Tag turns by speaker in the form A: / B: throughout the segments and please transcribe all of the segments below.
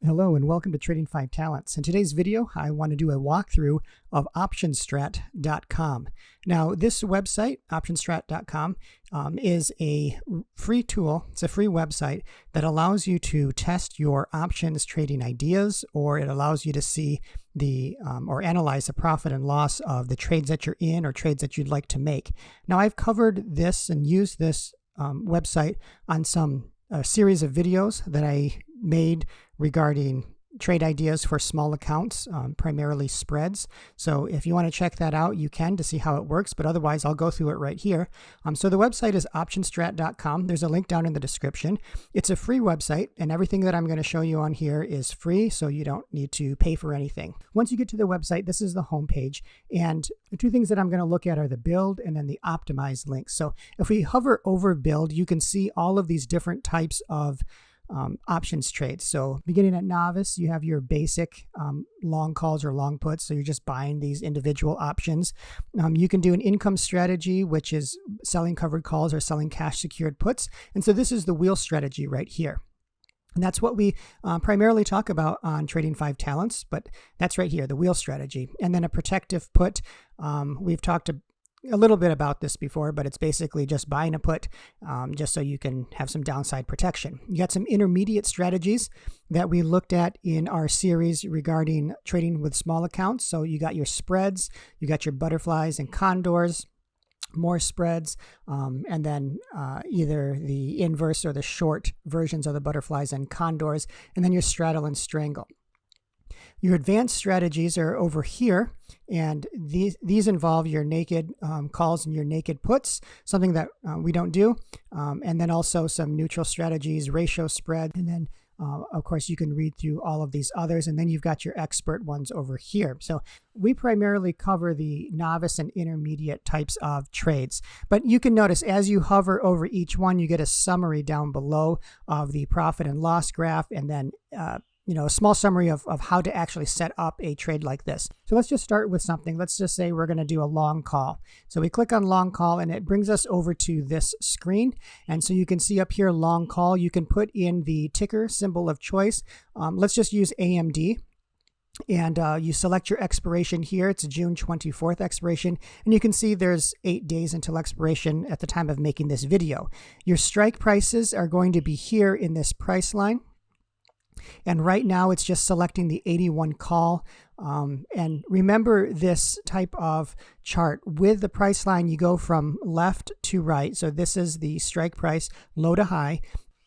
A: Hello and welcome to Trading 5 Talents. In today's video, I want to do a walkthrough of optionstrat.com. Now, this website, optionstrat.com, is a free tool. It's a free website that allows you to test your options trading ideas, or it allows you to see or analyze the profit and loss of the trades that you're in or trades that you'd like to make. Now, I've covered this and used this website on a series of videos that I made regarding trade ideas for small accounts, primarily spreads. So if you want to check that out, you can to see how it works, but otherwise I'll go through it right here. So the website is optionstrat.com. There's a link down in the description. It's a free website, and everything that I'm going to show you on here is free, so you don't need to pay for anything. Once you get to the website, this is the home page, and the two things that I'm going to look at are the build and then the optimize links. So if we hover over build, you can see all of these different types of options trades. So beginning at novice, you have your basic long calls or long puts. So you're just buying these individual options. You can do an income strategy, which is selling covered calls or selling cash secured puts. And so this is the wheel strategy right here. And that's what we primarily talk about on Trading 5 Talents, but that's right here, the wheel strategy. And then a protective put. We've talked a little bit about this before, but it's basically just buying a put just so you can have some downside protection. You got some intermediate strategies that we looked at in our series regarding trading with small accounts. So you got your spreads, you got your butterflies and condors, more spreads, and then either the inverse or the short versions of the butterflies and condors, and then your straddle and strangle. Your advanced strategies are over here, and these involve your naked calls and your naked puts, something that we don't do, and then also some neutral strategies, ratio spread, and then of course you can read through all of these others, and then you've got your expert ones over here. So we primarily cover the novice and intermediate types of trades, but you can notice as you hover over each one, you get a summary down below of the profit and loss graph, and then a small summary of how to actually set up a trade like this. So let's just start with something. Let's just say we're going to do a long call. So we click on long call, and it brings us over to this screen. And so you can see up here, long call. You can put in the ticker symbol of choice. Let's just use AMD. And you select your expiration here. It's a June 24th expiration. And you can see there's 8 days until expiration at the time of making this video. Your strike prices are going to be here in this price line. And right now it's just selecting the 81 call. And remember this type of chart. With the price line, you go from left to right. So this is the strike price, low to high.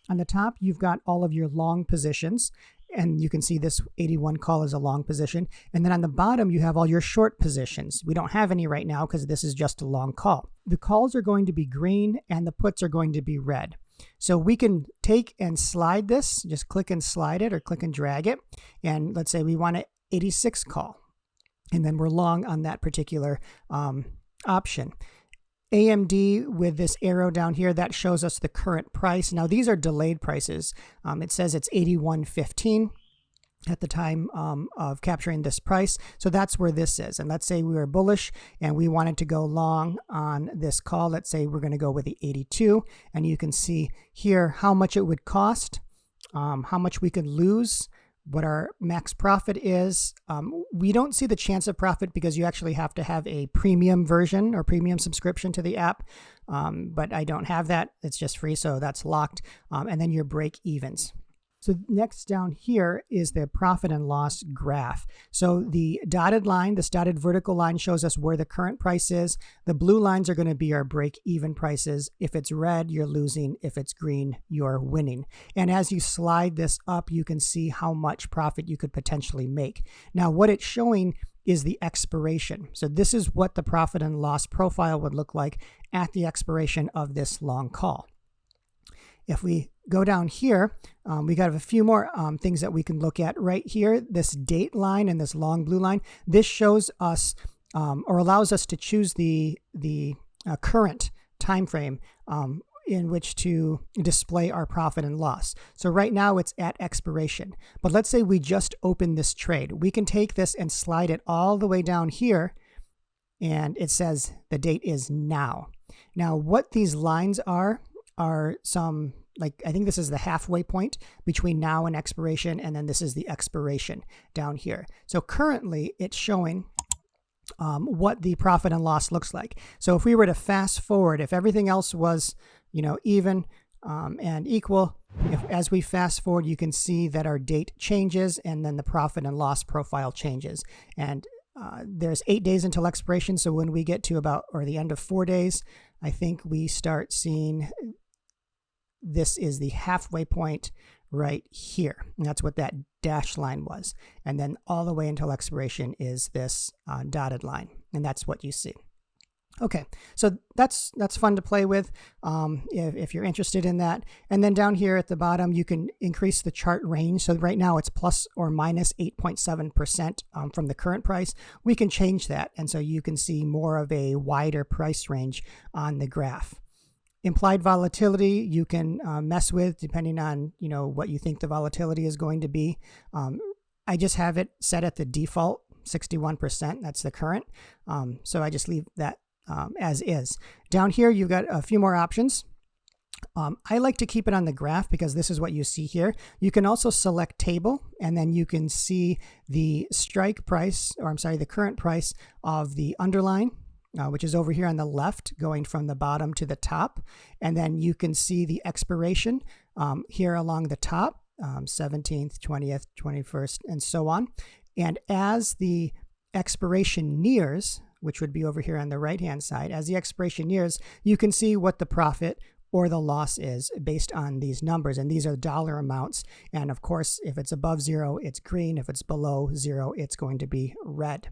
A: On the top, you've got all of your long positions. And you can see this 81 call is a long position. And then on the bottom, you have all your short positions. We don't have any right now because this is just a long call. The calls are going to be green and the puts are going to be red. So we can take and slide this, just click and slide it or click and drag it. And let's say we want an 86 call. And then we're long on that particular option. AMD with this arrow down here, that shows us the current price. Now these are delayed prices. It says it's 81.15 at the time of capturing this price. So that's where this is. And let's say we were bullish and we wanted to go long on this call. Let's say we're going to go with the 82. And you can see here how much it would cost, how much we could lose, what our max profit is. We don't see the chance of profit because you actually have to have a premium version or premium subscription to the app. But I don't have that. It's just free, so that's locked. And then your break evens. So next down here is the profit and loss graph. So the dotted line, this dotted vertical line shows us where the current price is. The blue lines are going to be our break-even prices. If it's red, you're losing. If it's green, you're winning. And as you slide this up, you can see how much profit you could potentially make. Now, what it's showing is the expiration. So this is what the profit and loss profile would look like at the expiration of this long call. If we go down here, we got a few more things that we can look at right here. This date line and this long blue line, this shows us or allows us to choose the current time frame in which to display our profit and loss. So right now it's at expiration. But let's say we just opened this trade. We can take this and slide it all the way down here, and it says the date is now. Now what these lines are some like I think this is the halfway point between now and expiration, and then this is the expiration down here. So currently it's showing what the profit and loss looks like. So if we were to fast forward, if everything else was, even and equal, as we fast forward, you can see that our date changes and then the profit and loss profile changes. And there's 8 days until expiration. So when we get to the end of 4 days, I think we start seeing this is the halfway point right here. And that's what that dashed line was. And then all the way until expiration is this dotted line. And that's what you see. Okay, so that's fun to play with if you're interested in that. And then down here at the bottom, you can increase the chart range. So right now it's plus or minus 8.7% from the current price. We can change that. And so you can see more of a wider price range on the graph. Implied volatility you can mess with depending on what you think the volatility is going to be. I just have it set at the default 61%. That's the current. So I just leave that as is. Down here you've got a few more options. I like to keep it on the graph because this is what you see here. You can also select table, and then you can see the strike price, the current price of the underline, which is over here on the left, going from the bottom to the top. And then you can see the expiration here along the top, 17th, 20th, 21st, and so on. And as the expiration nears, which would be over here on the right-hand side, as the expiration nears, you can see what the profit or the loss is based on these numbers. And these are dollar amounts. And of course, if it's above 0, it's green. If it's below 0, it's going to be red.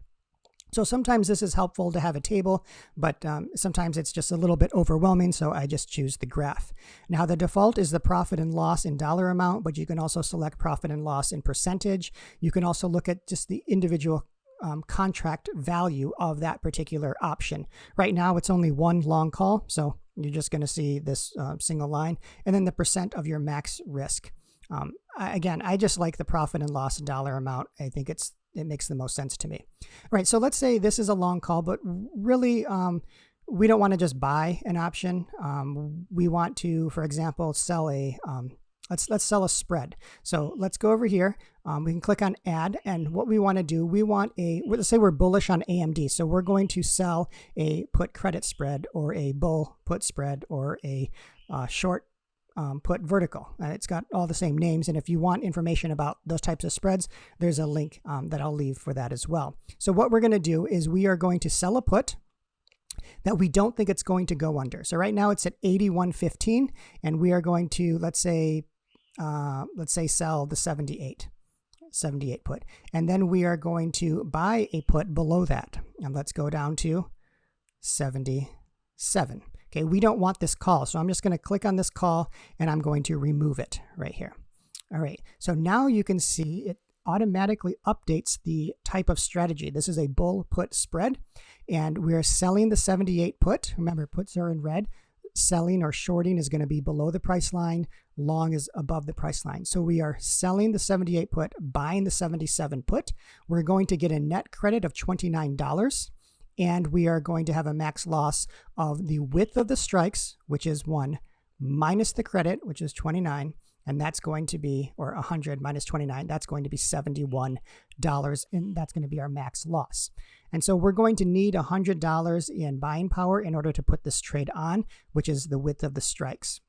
A: So sometimes this is helpful to have a table, but sometimes it's just a little bit overwhelming, so I just choose the graph. Now the default is the profit and loss in dollar amount, but you can also select profit and loss in percentage. You can also look at just the individual contract value of that particular option. Right now it's only one long call, so you're just going to see this single line, and then the percent of your max risk. Again, I just like the profit and loss dollar amount. I think it makes the most sense to me. All right, so let's say this is a long call, but really we don't want to just buy an option. We want to, for example, sell a let's sell a spread. So let's go over here. We can click on add, and what we want to do, let's say we're bullish on AMD. So we're going to sell a put credit spread or a bull put spread or a short put vertical. It's got all the same names, and if you want information about those types of spreads, there's a link that I'll leave for that as well. So what we're going to do is we are going to sell a put that we don't think it's going to go under. So right now it's at 81.15, and we are going to, let's say sell the 78 put, and then we are going to buy a put below that, and let's go down to 77. Okay, we don't want this call, so I'm just going to click on this call and I'm going to remove it right here. All right, so now you can see it automatically updates the type of strategy. This is a bull put spread, and we're selling the 78 put. Remember, puts are in red. Selling or shorting is going to be below the price line. Long is above the price line. So we are selling the 78 put, buying the 77 put. We're going to get a net credit of $29. And we are going to have a max loss of the width of the strikes, which is 1, minus the credit, which is 29, and that's going to be, or 100 minus 29, that's going to be $71, and that's going to be our max loss. And so we're going to need $100 in buying power in order to put this trade on, which is the width of the strikes.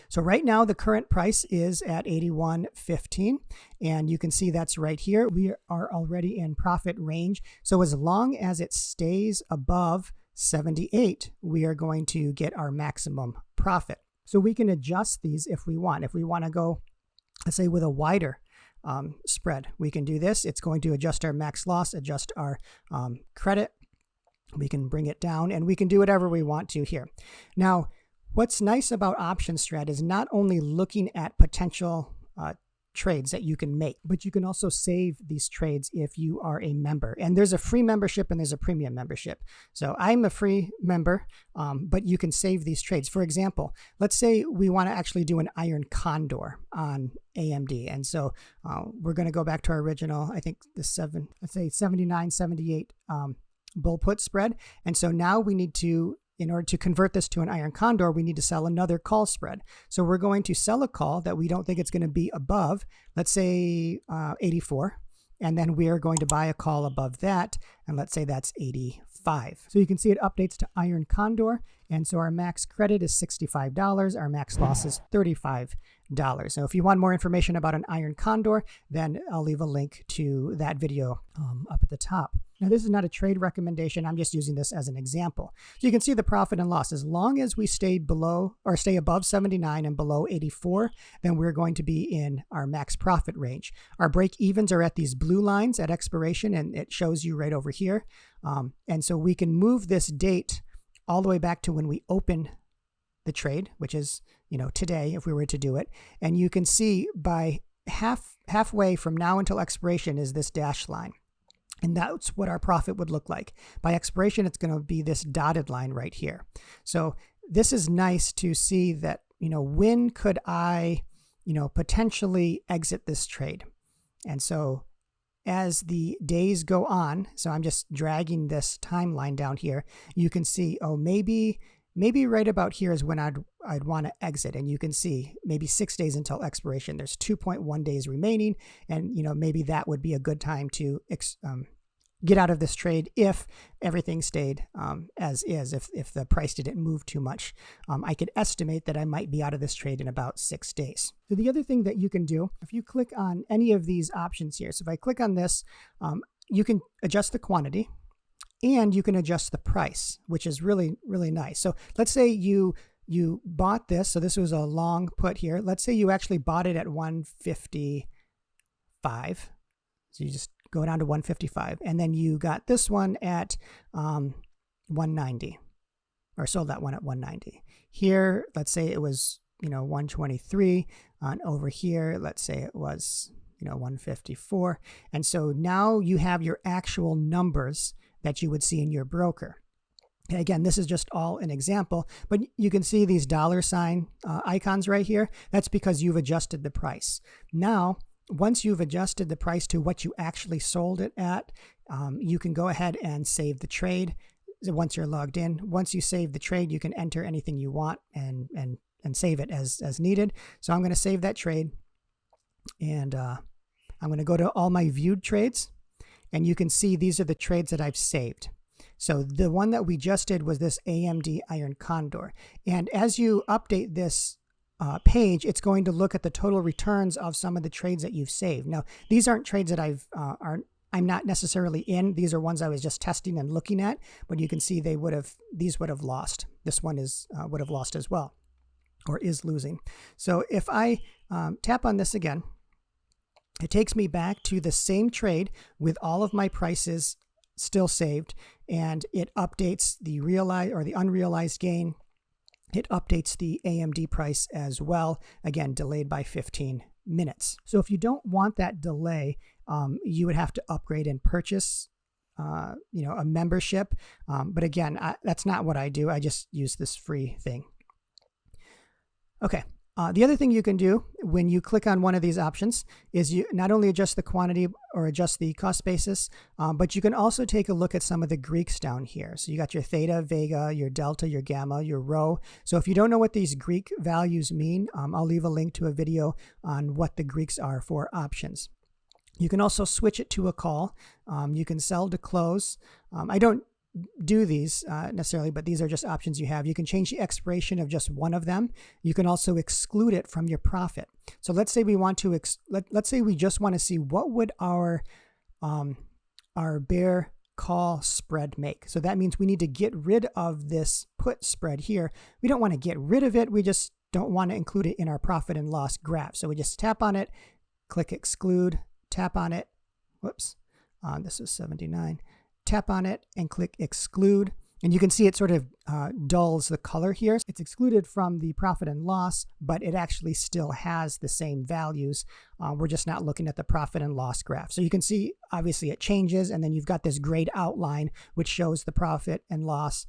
A: So right now the current price is at 81.15, and you can see that's right here. We are already in profit range. So as long as it stays above 78, we are going to get our maximum profit. So we can adjust these if we want. If we want to go, let's say, with a wider spread, we can do this. It's going to adjust our max loss, adjust our credit. We can bring it down, and we can do whatever we want to here. Now, what's nice about OptionStrat is not only looking at potential trades that you can make, but you can also save these trades if you are a member. And there's a free membership and there's a premium membership. So I'm a free member, but you can save these trades. For example, let's say we want to actually do an iron condor on AMD. And so we're going to go back to our original, I think the 79, 78 bull put spread. And so now we need to, in order to convert this to an iron condor, we need to sell another call spread. So we're going to sell a call that we don't think it's going to be above, let's say 84. And then we are going to buy a call above that. And let's say that's 85. So you can see it updates to iron condor. And so our max credit is $65. Our max loss is $35. So if you want more information about an iron condor, then I'll leave a link to that video up at the top. Now, this is not a trade recommendation. I'm just using this as an example. So you can see the profit and loss. As long as we stay below or stay above 79 and below 84, then we're going to be in our max profit range. Our break evens are at these blue lines at expiration, and it shows you right over here. And so we can move this date all the way back to when we open the trade, which is, today, if we were to do it. And you can see by halfway from now until expiration is this dashed line. And that's what our profit would look like. By expiration, it's going to be this dotted line right here. So this is nice to see that, when could I, potentially exit this trade? And so as the days go on, so I'm just dragging this timeline down here, you can see, maybe right about here is when I'd want to exit. And you can see maybe 6 days until expiration. There's 2.1 days remaining. And, maybe that would be a good time to get out of this trade if everything stayed as is, if the price didn't move too much. I could estimate that I might be out of this trade in about 6 days. So the other thing that you can do, if you click on any of these options here, so if I click on this, you can adjust the quantity. And you can adjust the price, which is really, really nice. So let's say you bought this. So this was a long put here. Let's say you actually bought it at 155. So you just go down to 155. And then you got this one at 190, or sold that one at 190. Here, let's say it was, 123. And over here, let's say it was, 154. And so now you have your actual numbers that you would see in your broker. Again, this is just all an example, but you can see these $ icons right here. That's because you've adjusted the price. Now, once you've adjusted the price to what you actually sold it at, you can go ahead and save the trade once you're logged in. Once you save the trade, you can enter anything you want and save it as needed. So I'm going to save that trade, and I'm going to go to all my viewed trades. And you can see these are the trades that I've saved. So the one that we just did was this AMD Iron Condor. And as you update this page, it's going to look at the total returns of some of the trades that you've saved. Now, these aren't trades that I'm not necessarily in. These are ones I was just testing and looking at. But you can see these would have lost. This one would have lost as well, or is losing. So if I tap on this again, it takes me back to the same trade with all of my prices still saved, and it updates the realized or the unrealized gain. It updates the AMD price as well, again, delayed by 15 minutes. So if you don't want that delay, you would have to upgrade and purchase a membership. But again, that's not what I do. I just use this free thing. Okay. The other thing you can do when you click on one of these options is you not only adjust the quantity or adjust the cost basis, but you can also take a look at some of the Greeks down here. So you got your theta, vega, your delta, your gamma, your rho. So if you don't know what these Greek values mean, I'll leave a link to a video on what the Greeks are for options. You can also switch it to a call. You can sell to close. I don't do these necessarily, but these are just options you have. You can change the expiration of just one of them. You can also exclude it from your profit. So let's say we want to let's say we just want to see what would our bear call spread make. So that means we need to get rid of this put spread here. We don't want to get rid of it. We just don't want to include it in our profit and loss graph. So we just tap on it, click exclude, tap on it. Whoops. This is 79. Tap on it and click exclude. And you can see it sort of dulls the color here. It's excluded from the profit and loss, but it actually still has the same values. We're just not looking at the profit and loss graph. So you can see, obviously, it changes, and then you've got this grayed outline, which shows the profit and loss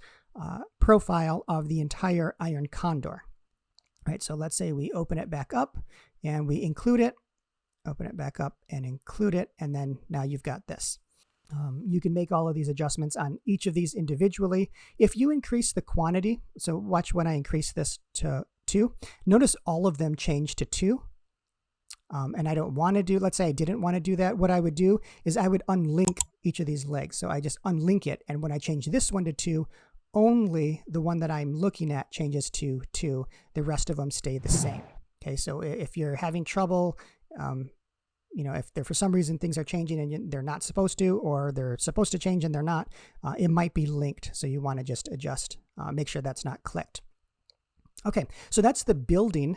A: profile of the entire Iron Condor. All right, so let's say we open it back up and we include it, open it back up and include it, and then now you've got this. You can make all of these adjustments on each of these individually. If you increase the quantity, so watch when I increase this to 2, notice all of them change to 2. And I don't want to do, let's say I didn't want to do that. What I would do is I would unlink each of these legs. So I just unlink it. And when I change this one to 2, only the one that I'm looking at changes to 2. The rest of them stay the same. Okay, so if you're having trouble, if there for some reason things are changing and they're not supposed to, or they're supposed to change and they're not, it might be linked. So you want to just adjust, make sure that's not clicked. Okay, so that's the building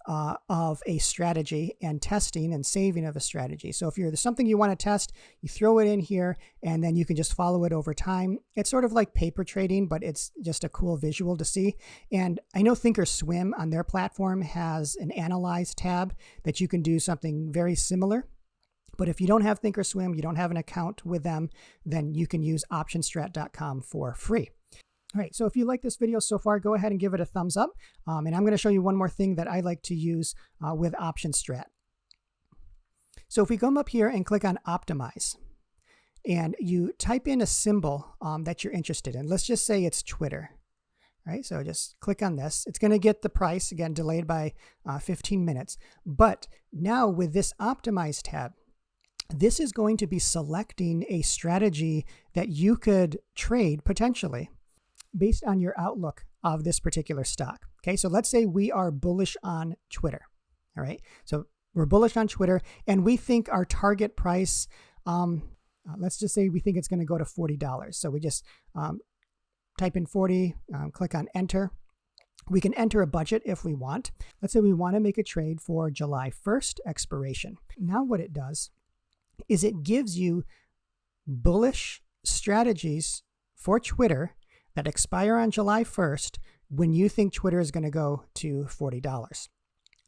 A: of a strategy and testing and saving of a strategy. So if there's something you want to test, you throw it in here and then you can just follow it over time. It's sort of like paper trading, but it's just a cool visual to see. And I know Thinkorswim on their platform has an Analyze tab that you can do something very similar. But if you don't have Thinkorswim, you don't have an account with them, then you can use optionstrat.com for free. All right, so if you like this video so far, go ahead and give it a thumbs up. And I'm going to show you one more thing that I like to use with OptionStrat. So if we come up here and click on Optimize, and you type in a symbol that you're interested in, let's just say it's Twitter. All right, so just click on this. It's going to get the price, again, delayed by 15 minutes. But now with this Optimize tab, this is going to be selecting a strategy that you could trade potentially based on your outlook of this particular stock. Okay, so let's say we are bullish on Twitter. All right, so we're bullish on Twitter and we think our target price, let's just say we think it's going to go to $40. So we just type in 40, click on enter. We can enter a budget if we want. Let's say we want to make a trade for July 1st expiration. Now what it does is it gives you bullish strategies for Twitter that expire on July 1st when you think Twitter is going to go to $40.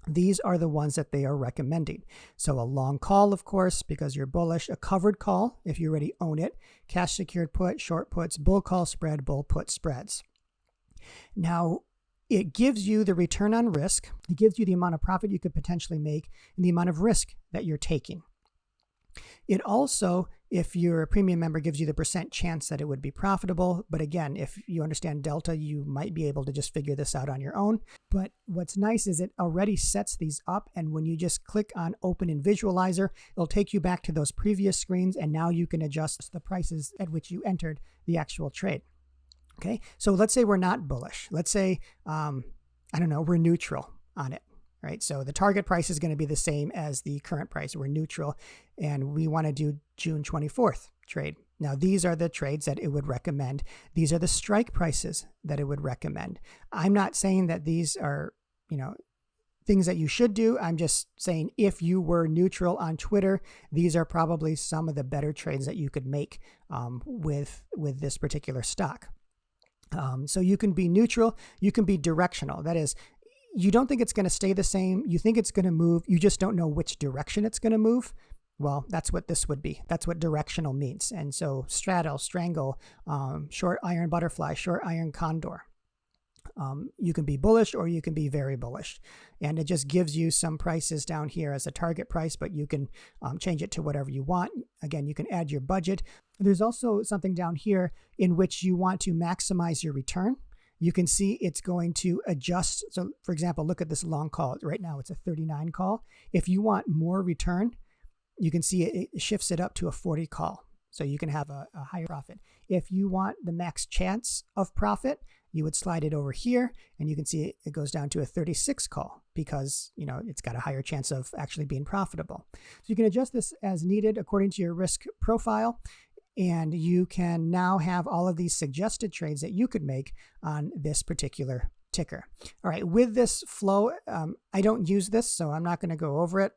A: These are the ones that they are recommending. So a long call, of course, because you're bullish, a covered call if you already own it, cash secured put, short puts, bull call spread, bull put spreads. Now, it gives you the return on risk. It gives you the amount of profit you could potentially make and the amount of risk that you're taking. It also, if you're a premium member, gives you the % chance that it would be profitable. But again, if you understand Delta, you might be able to just figure this out on your own. But what's nice is it already sets these up. And when you just click on Open in Visualizer, it'll take you back to those previous screens. And now you can adjust the prices at which you entered the actual trade. Okay, so let's say we're not bullish. Let's say, we're neutral on it. Right, so the target price is going to be the same as the current price. We're neutral, and we want to do June 24th trade. Now, these are the trades that it would recommend. These are the strike prices that it would recommend. I'm not saying that these are, things that you should do. I'm just saying if you were neutral on Twitter, these are probably some of the better trades that you could make with this particular stock. So you can be neutral. You can be directional. That is, you don't think it's going to stay the same. You think it's going to move. You just don't know which direction it's going to move. Well, that's what this would be. That's what directional means. And so straddle, strangle, short iron butterfly, short iron condor. You can be bullish or you can be very bullish. And it just gives you some prices down here as a target price, but you can change it to whatever you want. Again, you can add your budget. There's also something down here in which you want to maximize your return. You can see it's going to adjust. So for example, look at this long call. Right now it's a 39 call. If you want more return, you can see it shifts it up to a 40 call. So you can have a higher profit. If you want the max chance of profit, you would slide it over here and you can see it goes down to a 36 call because, it's got a higher chance of actually being profitable. So you can adjust this as needed according to your risk profile. And you can now have all of these suggested trades that you could make on this particular ticker. All right, with this flow, I don't use this, so I'm not going to go over it.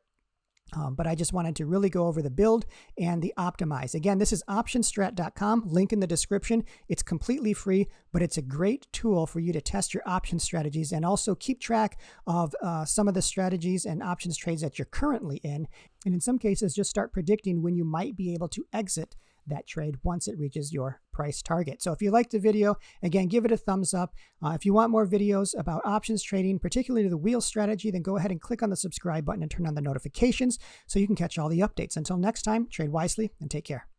A: But I just wanted to really go over the build and the optimize. Again, this is optionstrat.com, link in the description. It's completely free, but it's a great tool for you to test your option strategies and also keep track of some of the strategies and options trades that you're currently in. And in some cases, just start predicting when you might be able to exit that trade once it reaches your price target. So if you liked the video, again, give it a thumbs up. If you want more videos about options trading, particularly the wheel strategy, then go ahead and click on the subscribe button and turn on the notifications so you can catch all the updates. Until next time, trade wisely and take care.